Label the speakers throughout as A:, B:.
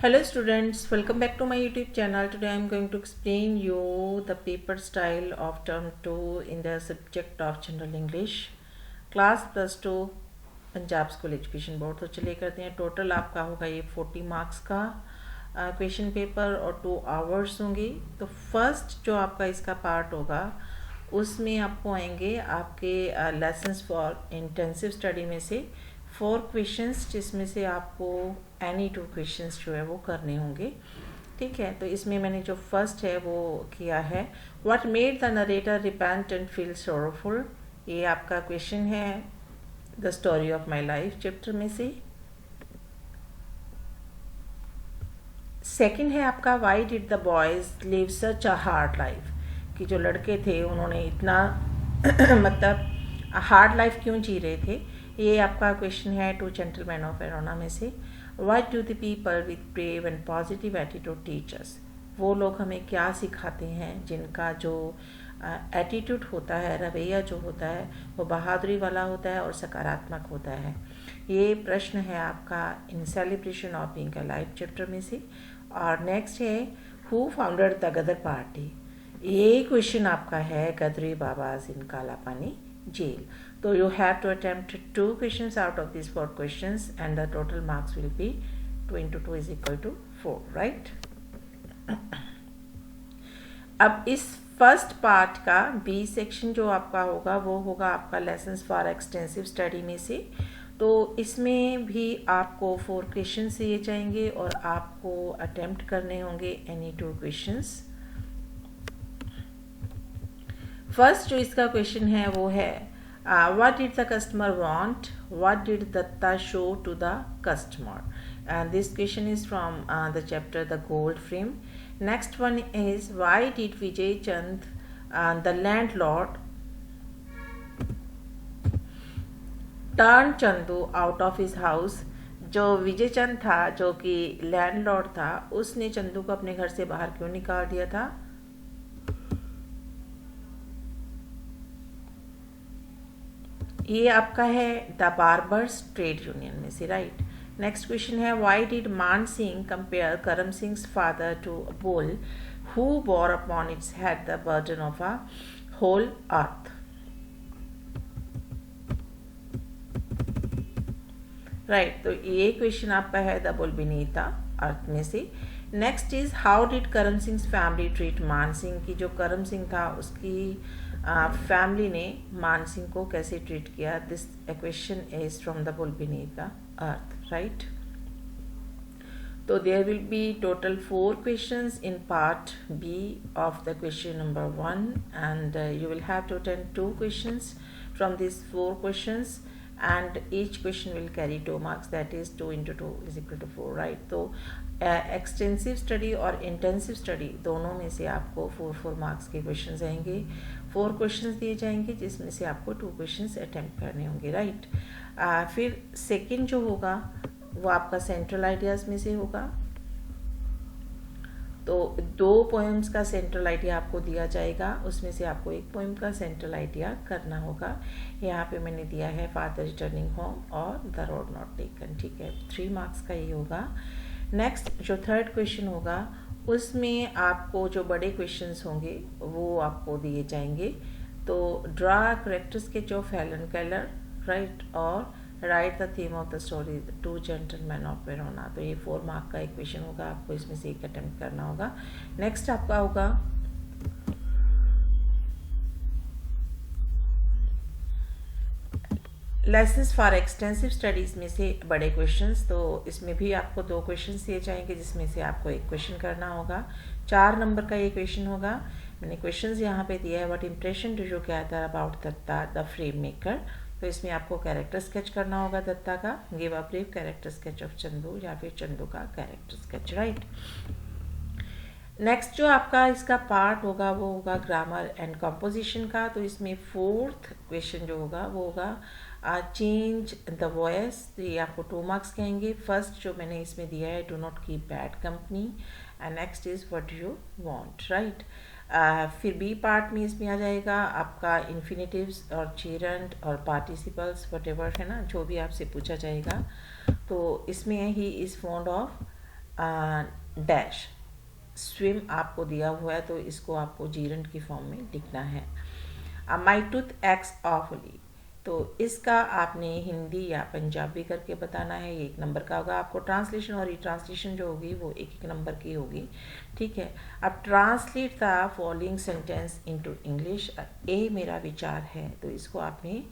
A: Hello students, welcome back to my YouTube channel. Today I am going to explain you the paper style of term 2 in the subject of general English class +2 Punjab school education board. तो चलिए करते हैं। Total आपका होगा ये 40 marks का question paper और 2 hours होंगे। तो फर्स्ट जो आपका इसका पार्ट होगा उसमें आपको आएंगे आपके लेसन्स फॉर इंटेंसिव स्टडी में से 4 क्वेश्चंस, जिसमें से आपको एनी 2 क्वेश्चंस जो है वो करने होंगे। ठीक है, तो इसमें मैंने जो फर्स्ट है वो किया है, what made the narrator repent and feel sorrowful. ये आपका क्वेश्चन है the story of my life chapter में से। सेकंड है आपका why did the boys live such a hard life, कि जो लड़के थे उन्होंने इतना मतलब हार्ड लाइफ क्यों जी रहे थे। ये आपका क्वेश्चन है टू जेंटलमैन ऑफ वेरोना में से। What do the people with brave and positive attitude teachers, वो लोग हमें क्या सिखाते हैं जिनका जो एटीट्यूड होता है, रवैया जो होता है वो बहादुरी वाला होता है और सकारात्मक होता है। ये प्रश्न है आपका in celebration of being alive chapter में से। और नेक्स्ट है who founded the Ghadar Party. ये क्वेश्चन आपका है गदरी बाबाज इन Kalapani jail. So you have to attempt 2 questions out of these 4 questions and the total marks will be 2 into 2 is equal to 4, right? अब इस first part का बी सेक्शन जो आपका होगा वो होगा आपका लेसन्स फॉर एक्सटेंसिव स्टडी में से। तो इसमें भी आपको 4 क्वेश्चन दिए जाएंगे और आपको अटेम्प्ट करने होंगे एनी 2 क्वेश्चंस। फर्स्ट जो इसका क्वेश्चन है वो है what did the customer want, what did Datta show to the customer, and this question is from the chapter the gold frame. Next one is why did Vijay Chand the landlord turn Chandu out of his house। जो विजय चंद था जो कि landlord था उसने चंदू को अपने घर से बाहर क्यों निकाल दिया था। ये आपका है द बार्बर्स ट्रेड यूनियन में से, राइट। नेक्स्ट क्वेश्चन है why did Maan Singh compare Karam Singh father to a bull who bore upon its head the burden of a whole earth. Right, तो ये क्वेश्चन आपका है the bull beneath the earth में से। Next is how did करम Singh family treat मान सिंह, की जो करम सिंह था उसकी फैमिली ने मान सिंह को कैसे ट्रीट किया। This question is from the bull beneath the earth, right. तो there will be total 4 questions in part B of the question number 1 and you will have to attend 2 questions from this 4 questions and each question will carry 2 marks, that is 2 into 2 is equal to 4, right। तो extensive study और intensive study दोनों में से आपको 4 marks के questions आएंगे। 4 questions दिए जाएंगे जिसमें से आपको 2 क्वेश्चंस अटेम्प्ट करने होंगे, राइट। फिर सेकंड जो होगा वो आपका सेंट्रल आइडियाज़ में से होगा। तो 2 पोएम्स का सेंट्रल आइडिया आपको दिया जाएगा, उसमें से आपको 1 पोएम का सेंट्रल आइडिया करना होगा। यहाँ पे मैंने दिया है फादर रिटर्निंग होम और द रोड नॉट टेकन, ठीक है। 3 मार्क्स का ये होगा। नेक्स्ट जो थर्ड क्वेश्चन होगा उसमें आपको जो बड़े क्वेश्चंस होंगे वो आपको दिए जाएंगे। तो draw character sketch of Helen Keller, right, और write the theme of the story two gentleman of Verona. तो ये 4 मार्क का एक क्वेश्चन होगा, आपको इसमें से एक अटेम्प्ट करना होगा। नेक्स्ट आपका होगा लेसन्स फॉर एक्सटेंसिव स्टडीज़ में से बड़े क्वेश्चंस। तो इसमें भी आपको 2 क्वेश्चंस दिए जाएंगे जिसमें से आपको एक क्वेश्चन करना होगा। 4 नंबर का ये क्वेश्चन होगा। मैंने क्वेश्चंस यहाँ पे दिया है what impression do you gather about Datta the frame maker. तो इसमें आपको कैरेक्टर स्केच करना होगा दत्ता का। Give a brief character sketch of Chandu या फिर चंदू का कैरेक्टर स्केच, राइट। नेक्स्ट जो आपका इसका पार्ट होगा वो होगा ग्रामर एंड कंपोजिशन का। तो इसमें 4th क्वेश्चन जो होगा वो होगा चेंज द वॉइस। तो ये आपको 2 मार्क्स कहेंगे। फर्स्ट जो मैंने इसमें दिया है do not keep bad company and next is what you want, right. फिर बी पार्ट में इसमें आ जाएगा आपका इन्फिनेटिव्स और चेरेंट और पार्टिसिपल्स वटेवर है ना, जो भी आपसे पूछा जाएगा। तो इसमें he is fond of dash swim आपको दिया हुआ है, तो इसको आपको जीरंड की फॉर्म में लिखना है। माई टूथ एक्स ऑफली, तो इसका आपने हिंदी या पंजाबी करके बताना है, ये 1 नंबर का होगा। आपको ट्रांसलेशन और रिट्रांसलेशन जो होगी वो 1-1 नंबर की होगी, ठीक है। अब translate the following sentence into English, ये मेरा विचार है, तो इसको आपने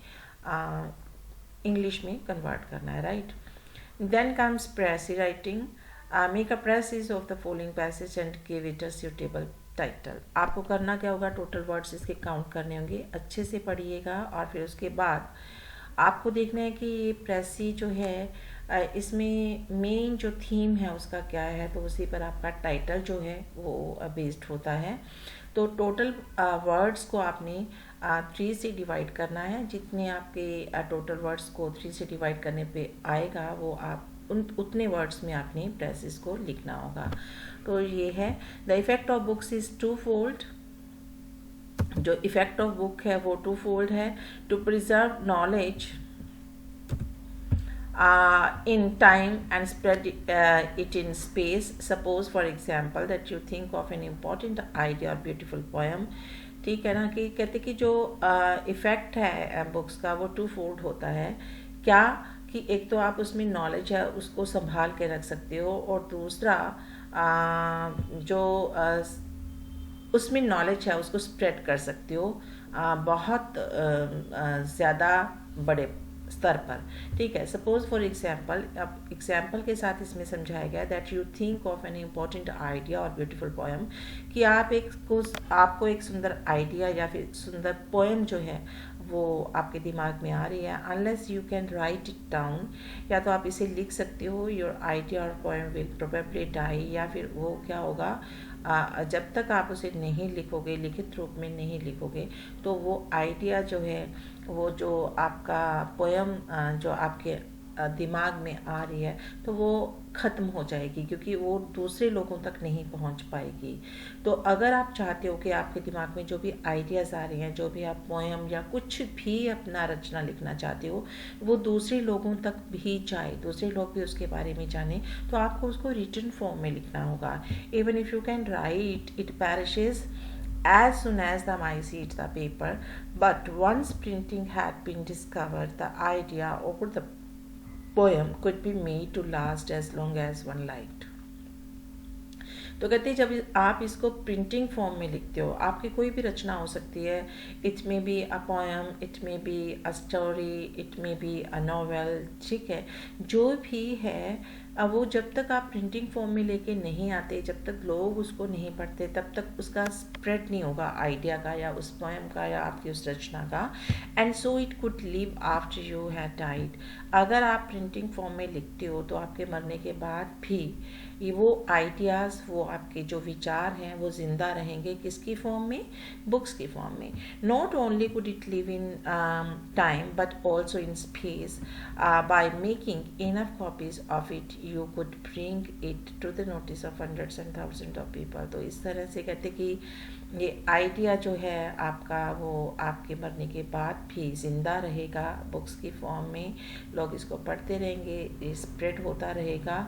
A: इंग्लिश में कन्वर्ट करना है, right. Then comes precis writing, make a precis of the following passage and give it a suitable title. आपको करना क्या होगा, टोटल वर्ड्स इसके काउंट करने होंगे, अच्छे से पढ़िएगा। और फिर उसके बाद आपको देखना है कि ये प्रेसी जो है इसमें मेन जो थीम है उसका क्या है, तो उसी पर आपका टाइटल जो है वो बेस्ड होता है। तो टोटल वर्ड्स को आपने 3 से डिवाइड करना है। जितने आपके टोटल वर्ड्स को 3 से डिवाइड करने पे आएगा वो आप उतने वर्ड्स में आपने प्रेसिस को लिखना होगा। तो ये है the effect of books is twofold. जो इफेक्ट ऑफ बुक है वो 2 फोल्ड है। To preserve knowledge in time and spread it in space. Suppose for example that you think of an important idea or beautiful poem, ठीक है ना, कि कहते कि जो इफ़ेक्ट है बुक्स का वो 2 फोल्ड होता है। क्या कि एक तो आप उसमें नॉलेज है उसको संभाल के रख सकते हो, और दूसरा जो उसमें नॉलेज है उसको स्प्रेड कर सकते हो बहुत ज़्यादा बड़े स्तर पर, ठीक है। सपोज फॉर एग्जाम्पल, अब एग्जाम्पल के साथ इसमें समझाया गया that you think of an important idea और ब्यूटीफुल पोएम, कि आपको एक सुंदर आइडिया या फिर सुंदर पोएम जो है वो आपके दिमाग में आ रही है। Unless you can write it down, या तो आप इसे लिख सकते हो, योर आइडिया और पोएम विल प्रोबेबली डाई, या फिर वो क्या होगा, जब तक आप उसे नहीं लिखोगे, लिखित रूप में नहीं लिखोगे, तो वो आइडिया जो है वो जो आपका पोएम जो आपके दिमाग में आ रही है तो वो ख़त्म हो जाएगी, क्योंकि वो दूसरे लोगों तक नहीं पहुंच पाएगी। तो अगर आप चाहते हो कि आपके दिमाग में जो भी आइडियाज़ आ रही हैं, जो भी आप पोएम या कुछ भी अपना रचना लिखना चाहते हो, वो दूसरे लोगों तक भी जाए, दूसरे लोग भी उसके बारे में जाने, तो आपको उसको रिटन फॉर्म में लिखना होगा। Even if you can write, it perishes as soon as the mice eat the paper, but once printing had been discovered, the idea or the poem could be made to last as long as one liked. तो कहते हैं जब आप इसको printing form में लिखते हो, आपकी कोई भी रचना हो सकती है, it may be a poem, it may be a story, it may be a novel, ठीक है, जो भी है वो जब तक आप प्रिंटिंग फॉर्म में लेके नहीं आते, जब तक लोग उसको नहीं पढ़ते, तब तक उसका स्प्रेड नहीं होगा आइडिया का या उस पोएम का या आपकी उस रचना का। And so it could live after you had died. अगर आप प्रिंटिंग फॉर्म में लिखते हो तो आपके मरने के बाद भी ये वो आइडियाज़, वो आपके जो विचार हैं वो ज़िंदा रहेंगे, किसकी फॉर्म में, बुक्स की फॉर्म में। Not only could it live in time but also in space. By making enough copies of it you could bring it to the notice of hundreds and thousand of people. तो इस तरह से कहते कि ये idea जो है आपका वो आपके मरने के बाद भी ज़िंदा रहेगा बुक्स की फॉर्म में, लोग इसको पढ़ते रहेंगे, स्प्रेड होता रहेगा,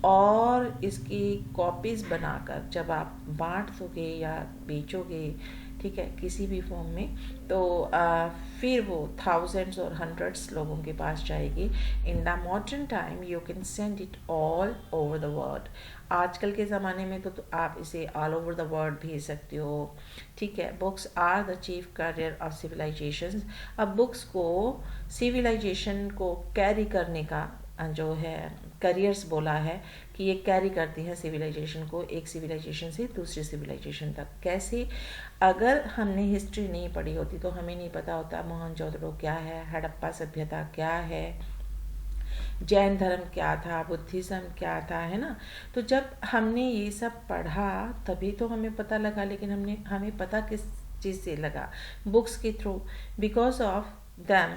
A: और इसकी कॉपीज़ बनाकर जब आप बांट दोगे या बेचोगे, ठीक है, किसी भी फॉर्म में, तो फिर वो थाउजेंड्स और हंड्रेड्स लोगों के पास जाएगी। In the modern time you can send it all over the world. आजकल के ज़माने में तो आप इसे ऑल ओवर द वर्ल्ड भेज सकते हो, ठीक है। Books are the chief carrier of civilisation. अब बुक्स को सिविलाइजेशन को कैरी करने का जो है करियर्स बोला है कि ये कैरी करती हैं सिविलाइजेशन को, एक सिविलाइजेशन से दूसरी सिविलाइजेशन तक। कैसे? अगर हमने हिस्ट्री नहीं पढ़ी होती तो हमें नहीं पता होता मोहनजोदड़ो क्या है, हड़प्पा सभ्यता क्या है, जैन धर्म क्या था, बुद्धिज़्म क्या था, है ना। तो जब हमने ये सब पढ़ा तभी तो हमें पता लगा, लेकिन हमें पता किस चीज़ से लगा, बुक्स के through. Because of them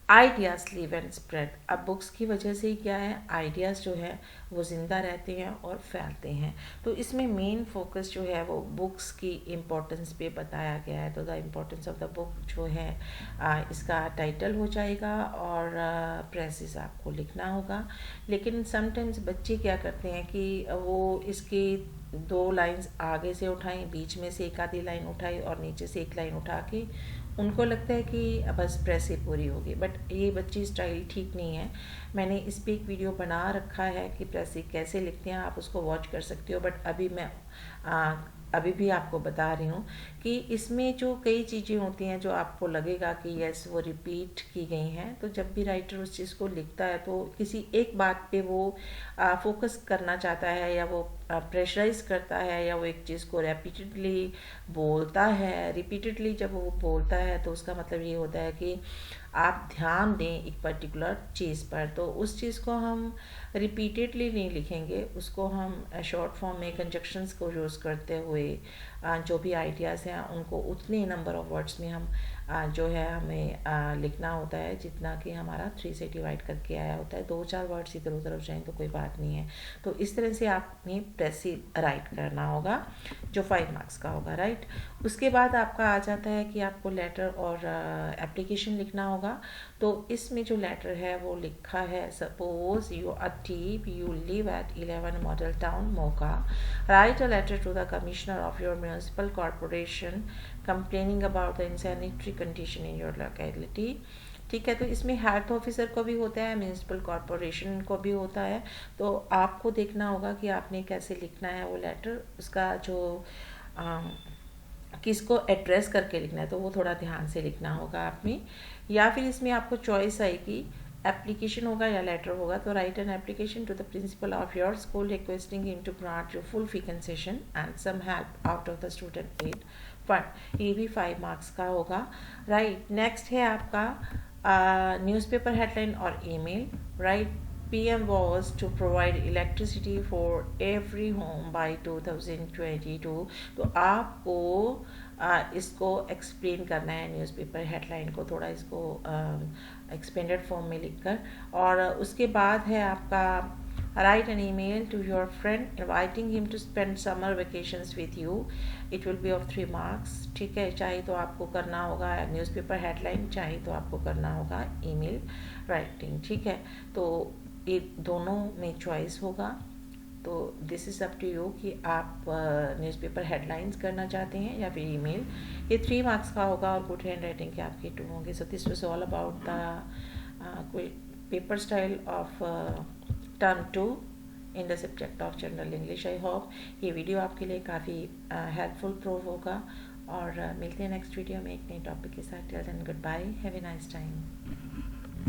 A: ideas live and spread. अब बुक्स की वजह से क्या है, आइडियाज़ जो है वो ज़िंदा रहते हैं और फैलते हैं। तो इसमें मेन फोकस जो है वो बुक्स की इम्पोर्टेंस पे बताया गया है। तो the importance of the book जो है इसका टाइटल हो जाएगा और प्रेसेस आपको लिखना होगा। लेकिन समटाइम्स बच्चे क्या करते हैं कि वो इसकी 2 लाइन्स आगे से उठाएं, बीच में से एक आधी लाइन उठाई और नीचे से एक लाइन उठा के उनको लगता है कि बस प्रेस ही पूरी होगी। बट ये बच्ची स्टाइल ठीक नहीं है। मैंने इस पर एक वीडियो बना रखा है कि प्रेस कैसे लिखते हैं, आप उसको वॉच कर सकते हो। बट अभी मैं अभी भी आपको बता रही हूँ कि इसमें जो कई चीज़ें होती हैं जो आपको लगेगा कि यस वो रिपीट की गई हैं। तो जब भी राइटर उस चीज़ को लिखता है तो किसी एक बात पे वो फोकस करना चाहता है, या वो प्रेशराइज करता है, या वो एक चीज़ को रिपीटेडली बोलता है। रिपीटेडली जब वो बोलता है तो उसका मतलब ये होता है कि आप ध्यान दें एक पर्टिकुलर चीज़ पर। तो उस चीज़ को हम रिपीटेडली नहीं लिखेंगे, उसको हम शॉर्ट फॉर्म में कंजक्शंस को यूज़ करते हुए जो भी आइडियाज़ हैं उनको उतने नंबर ऑफ वर्ड्स में हम जो है हमें लिखना होता है जितना कि हमारा 3 से डिवाइड करके आया होता है। 2-4 वर्ड्स इधर उधर हो जाएँ तो कोई बात नहीं है। तो इस तरह से आपने प्रेसिव राइट करना होगा जो 5 मार्क्स का होगा, राइट। उसके बाद आपका आ जाता है कि आपको लेटर और एप्लीकेशन लिखना होगा। तो इसमें जो लेटर है वो लिखा है, suppose you a Deep, you live at 11 Model Town Moga, write a letter to the commissioner of your municipal corporation complaining about the insanitary condition in your locality. ठीक है, तो इसमें हेल्थ ऑफिसर को भी होता है, म्यूनिसिपल कॉरपोरेशन को भी होता है। तो आपको देखना होगा कि आपने कैसे लिखना है वो लेटर, उसका जो किसको एड्रेस करके लिखना है तो वो थोड़ा ध्यान से लिखना होगा आपने। या फिर इसमें आपको चॉइस आएगी, एप्लीकेशन होगा या लेटर होगा। तो write an application to the principal of your school requesting him to grant you full fee concession and some help out of the student aid fund. ये भी 5 मार्क्स का होगा, राइट। नेक्स्ट है आपका न्यूज़पेपर हेडलाइन और email, right. PM was to provide electricity for every home by 2022। तो आपको इसको एक्सप्लेन करना है न्यूज़पेपर हेडलाइन को, थोड़ा इसको एक्सपेंडेड फॉर्म में लिखकर। और उसके बाद है आपका write an email to your friend inviting him to spend summer vacations with you, it will be of 3 marks. ठीक है, चाहे तो आपको करना होगा न्यूज़पेपर हेडलाइन, चाहे तो आपको करना होगा ईमेल राइटिंग। ठीक है, तो ये दोनों में चॉइस होगा। तो this is up to you कि आप न्यूज़पेपर हेडलाइंस करना चाहते हैं या फिर ईमेल। ये 3 मार्क्स का होगा और गुड हैंड राइटिंग के आपके 2 होंगे। So this was all about the paper style of term 2 in the subject of general English. I hope ये वीडियो आपके लिए काफ़ी हेल्पफुल प्रूव होगा। और मिलते हैं नेक्स्ट वीडियो में एक नए टॉपिक के साथ। Till then goodbye, have a nice time.